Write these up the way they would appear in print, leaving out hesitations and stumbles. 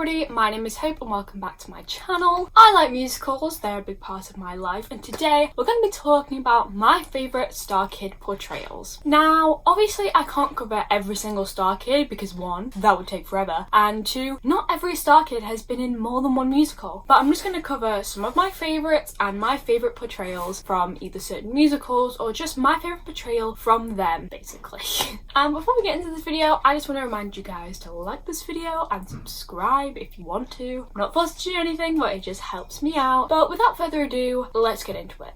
everybody, my name is Hope and welcome back to my channel. I like musicals, they're a big part of my life, and today we're going to be talking about my favourite Starkid portrayals. Now, obviously I can't cover every single Starkid because one, that would take forever, and two, not every Starkid has been in more than one musical. But I'm just going to cover some of my favourites and my favourite portrayals from either certain musicals or just my favourite portrayal from them, basically. And before we get into this video, I just want to remind you guys to like this video and subscribe if you want to. I'm not forced to do anything, but it just helps me out. But without further ado, let's get into it.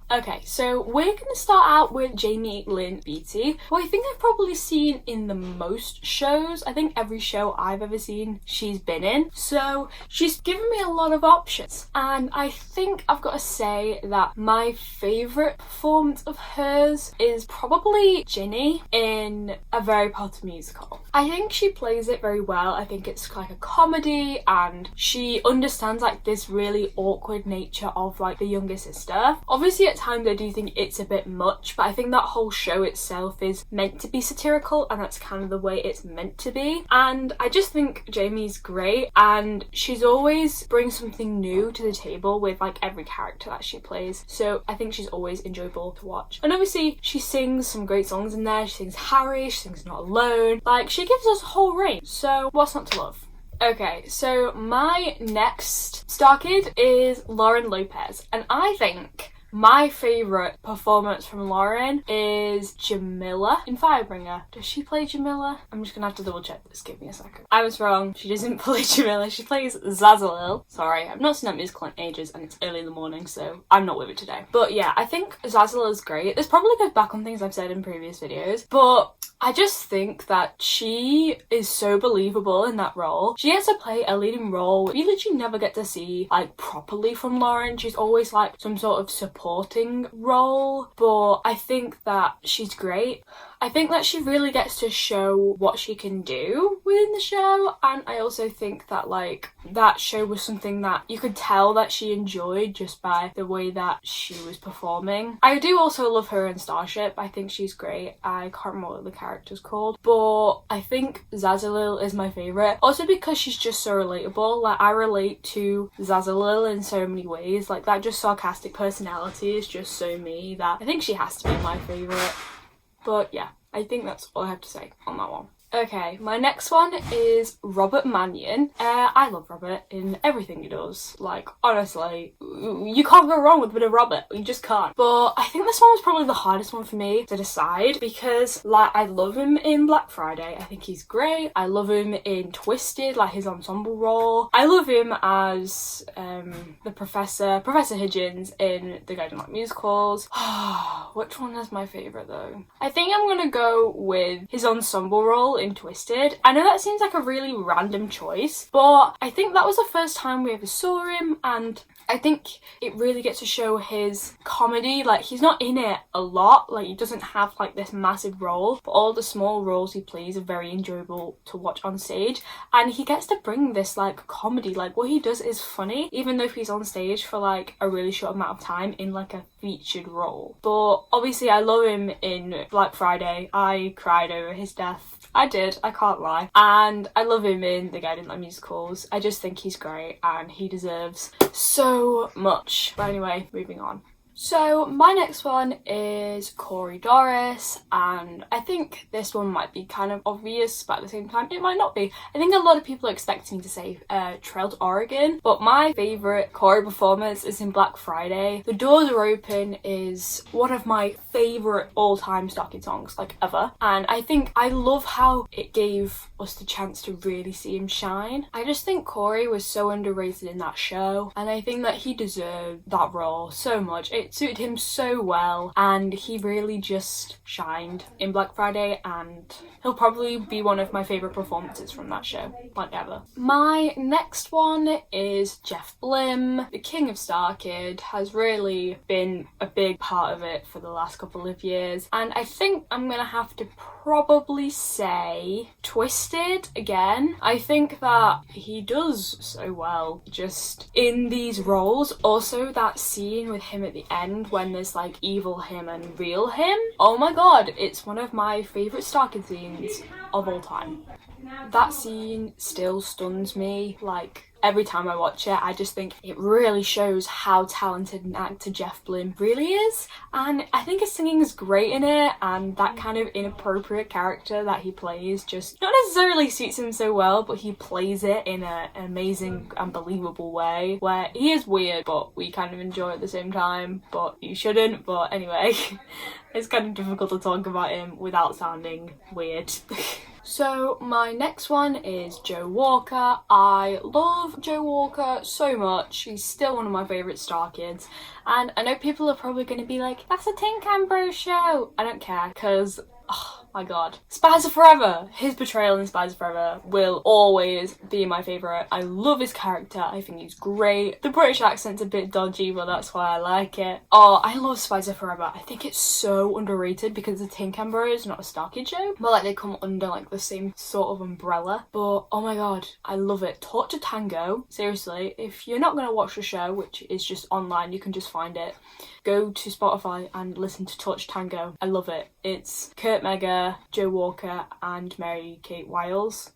Okay, so we're going to start out with Jamie Lynn Beatty, who I think I've probably seen in the most shows. I think every show I've ever seen she's been in. So she's given me a lot of options. And I think I've got to say that my favourite performance of hers is probably Ginny in A Very Potter Musical. I think she plays it very well. I think it's like a comedy and she understands like this really awkward nature of like the younger sister. Obviously at times I do think it's a bit much, but I think that whole show itself is meant to be satirical and that's kind of the way it's meant to be. And I just think Jamie's great and she's always brings something new to the table with like every character that she plays. So I think she's always enjoyable to watch. And obviously she sings some great songs in there. She sings Harry, she sings Not Alone. Like she gives us a whole range. So what's not to love? Okay, so my next Starkid is Lauren Lopez, and I think my favourite performance from Lauren is Jamila in Firebringer. Does she play Jamila? I'm just gonna have to double check this, give me a second. I was wrong, she doesn't play Jamila, she plays Zazalil. Sorry, I've not seen that musical in ages and it's early in the morning, so I'm not with it today. But yeah, I think Zazalil is great. This probably goes back on things I've said in previous videos, but I just think that she is so believable in that role. She has to play a leading role you literally never get to see like properly from Lauren. She's always like some sort of supporting role, but I think that she's great. I think that she really gets to show what she can do within the show, and I also think that like that show was something that you could tell that she enjoyed just by the way that she was performing. I do also love her in Starship. I think she's great. I can't remember what the character's called, but I think Zazalil is my favourite. Also because she's just so relatable. Like I relate to Zazalil in so many ways. Like that just sarcastic personality is just so me that I think she has to be my favourite. But yeah, I think that's all I have to say on that one. Okay, my next one is Robert Manion. I love Robert in everything he does. Like, honestly, you can't go wrong with a bit of Robert. You just can't. But I think this one was probably the hardest one for me to decide because, like, I love him in Black Friday. I think he's great. I love him in Twisted, like his ensemble role. I love him as the Professor Higgins in The Guide to Like Musicals. Which one is my favourite though? I think I'm gonna go with his ensemble role in Twisted. I know that seems like a really random choice, but I think that was the first time we ever saw him and I think it really gets to show his comedy. Like he's not in it a lot, like he doesn't have like this massive role, but all the small roles he plays are very enjoyable to watch on stage and he gets to bring this like comedy. Like what he does is funny even though he's on stage for like a really short amount of time in like a featured role. But obviously I love him in Black Friday. I cried over his death. I did, I can't lie. And I love him in The Guide to Like Musicals. I just think he's great and he deserves so much. But anyway, moving on. So my next one is Corey Doris, and I think this one might be kind of obvious, but at the same time it might not be. I think a lot of people are expecting to say Trail to Oregon, but my favourite Corey performance is in Black Friday. The Doors Are Open is one of my favourite all-time Starkid songs like ever, and I think I love how it gave us the chance to really see him shine. I just think Corey was so underrated in that show, and I think that he deserved that role so much. It suited him so well and he really just shined in Black Friday and he'll probably be one of my favourite performances from that show, like ever. My next one is Jeff Blim. The King of Starkid has really been a big part of it for the last couple of years and I think I'm gonna have to probably say Twisted again. I think that he does so well just in these roles. Also, that scene with him at the end when there's like evil him and real him. Oh my god, it's one of my favourite Starkid scenes of all time. That scene still stuns me, like every time I watch it. I just think it really shows how talented an actor Jeff Blinn really is, and I think his singing is great in it, and that kind of inappropriate character that he plays just not necessarily suits him so well, but he plays it in an amazing and believable way where he is weird but we kind of enjoy it at the same time. But you shouldn't, but anyway. It's kind of difficult to talk about him without sounding weird. So my next one is Joe Walker. I love Joe Walker so much. He's still one of my favourite Starkids. And I know people are probably going to be like, that's a Tin Can Bros show. I don't care, because oh my god. Spies Are Forever! His portrayal in Spies Are Forever will always be my favourite. I love his character. I think he's great. The British accent's a bit dodgy, but that's why I like it. Oh, I love Spies Are Forever. I think it's so underrated because the Tin Can Bros, not a Starkid show, but like they come under like the same sort of umbrella. But oh my god, I love it. Torture Tango. Seriously, if you're not going to watch the show, which is just online, you can just find it. Go to Spotify and listen to Torture Tango. I love it. It's Kurt Megger, Joe Walker and Mary-Kate Wiles.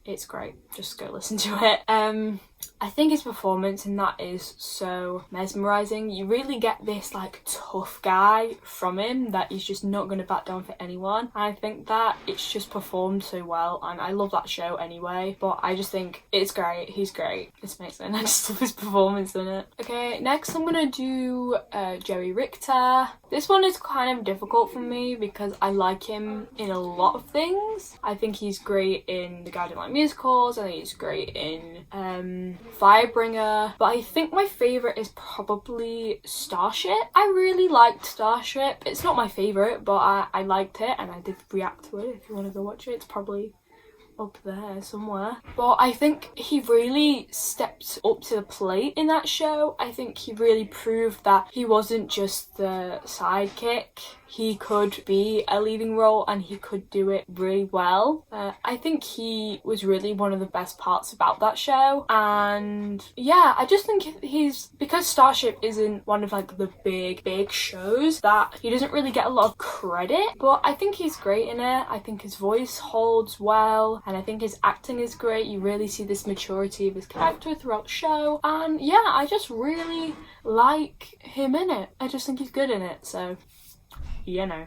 It's great. Just go listen to it. I think his performance in that is so mesmerising. You really get this like tough guy from him that he's just not going to back down for anyone. And I think that it's just performed so well, and I love that show anyway, but I just think it's great. He's great. It's amazing. I just love his performance in it. Okay, next I'm going to do Joey Richter. This one is kind of difficult for me because I like him in a lot of things. I think he's great in The Guiding Light musicals. I think he's great in Firebringer, but I think my favourite is probably Starship. I really liked Starship. It's not my favourite, but I liked it and I did react to it. If you want to go watch it, it's probably up there somewhere. But I think he really stepped up to the plate in that show. I think he really proved that he wasn't just the sidekick. He could be a leading role and he could do it really well. I think he was really one of the best parts about that show. And yeah, I just think because Starship isn't one of like the big shows, that he doesn't really get a lot of credit, but I think he's great in it. I think his voice holds well and I think his acting is great. You really see this maturity of his character throughout the show, and yeah, I just really like him in it. I just think he's good in it, so you know.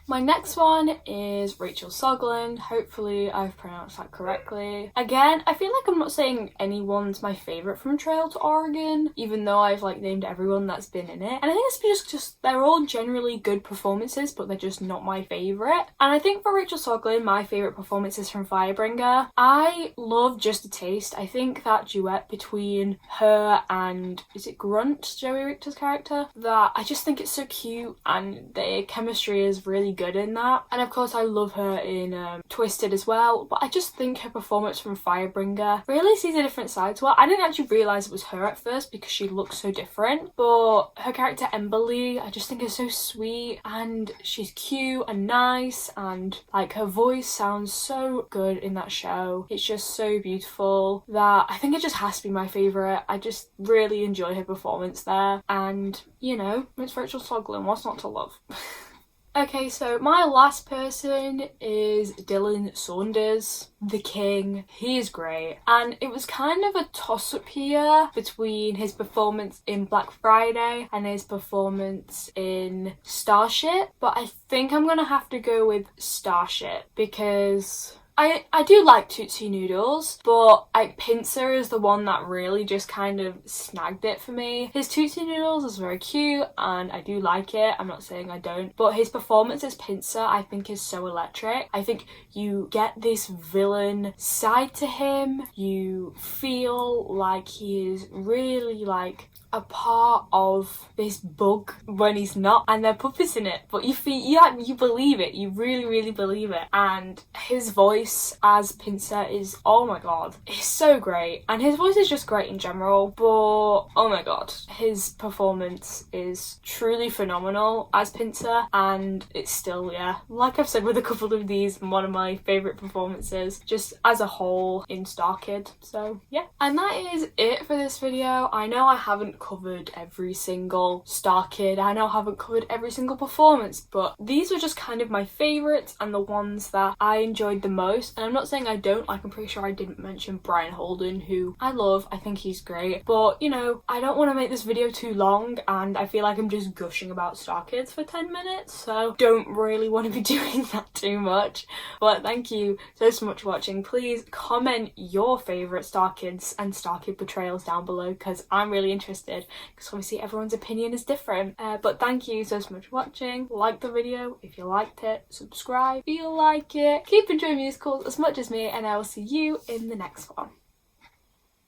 My next one is Rachel Sugglin. Hopefully I've pronounced that correctly. Again, I feel like I'm not saying anyone's my favourite from Trail to Oregon, even though I've like named everyone that's been in it. And I think it's just they're all generally good performances, but they're just not my favourite. And I think for Rachel Sugglin, my favourite performance is from Firebringer. I love Just a Taste. I think that duet between her and, is it Grunt, Joey Richter's character? That I just think it's so cute and their chemistry is really good in that. And of course I love her in Twisted as well, but I just think her performance from Firebringer really sees a different side to her. I didn't actually realise it was her at first because she looks so different, but her character Emberly I just think is so sweet, and she's cute and nice, and like her voice sounds so good in that show. It's just so beautiful that I think it just has to be my favourite. I just really enjoy her performance there, and you know, it's Rachel Sugglin, what's not to love? Okay, so my last person is Dylan Saunders, the King. He is great, and it was kind of a toss-up here between his performance in Black Friday and his performance in Starship, but I think I'm gonna have to go with Starship because I do like Tootsie Noodles, but Pincer is the one that really just kind of snagged it for me. His Tootsie Noodles is very cute and I do like it, I'm not saying I don't, but his performance as Pincer I think is so electric. I think you get this villain side to him, you feel like he is really like a part of this bug when he's not, and they're puppets in it, but you feel, you believe it, you really believe it. And his voice as Pincer is, oh my god, it's so great, and his voice is just great in general, but oh my god, his performance is truly phenomenal as Pincer, and it's still, yeah, like I've said with a couple of these, one of my favourite performances just as a whole in Starkid. So yeah, and that is it for this video. I know I haven't covered every single Starkid, I know I haven't covered every single performance, but these were just kind of my favourites and the ones that I enjoyed the most. And I'm not saying I don't, like I'm pretty sure I didn't mention Brian Holden, who I love, I think he's great, but you know, I don't want to make this video too long and I feel like I'm just gushing about Starkids for 10 minutes, so don't really want to be doing that too much. But thank you so much for watching. Please comment your favourite Starkids and Starkid Portrayals down below, because I'm really interested, because obviously everyone's opinion is different. But thank you so much for watching. Like the video if you liked it, subscribe if you like it, keep enjoying musicals as much as me, and I will see you in the next one.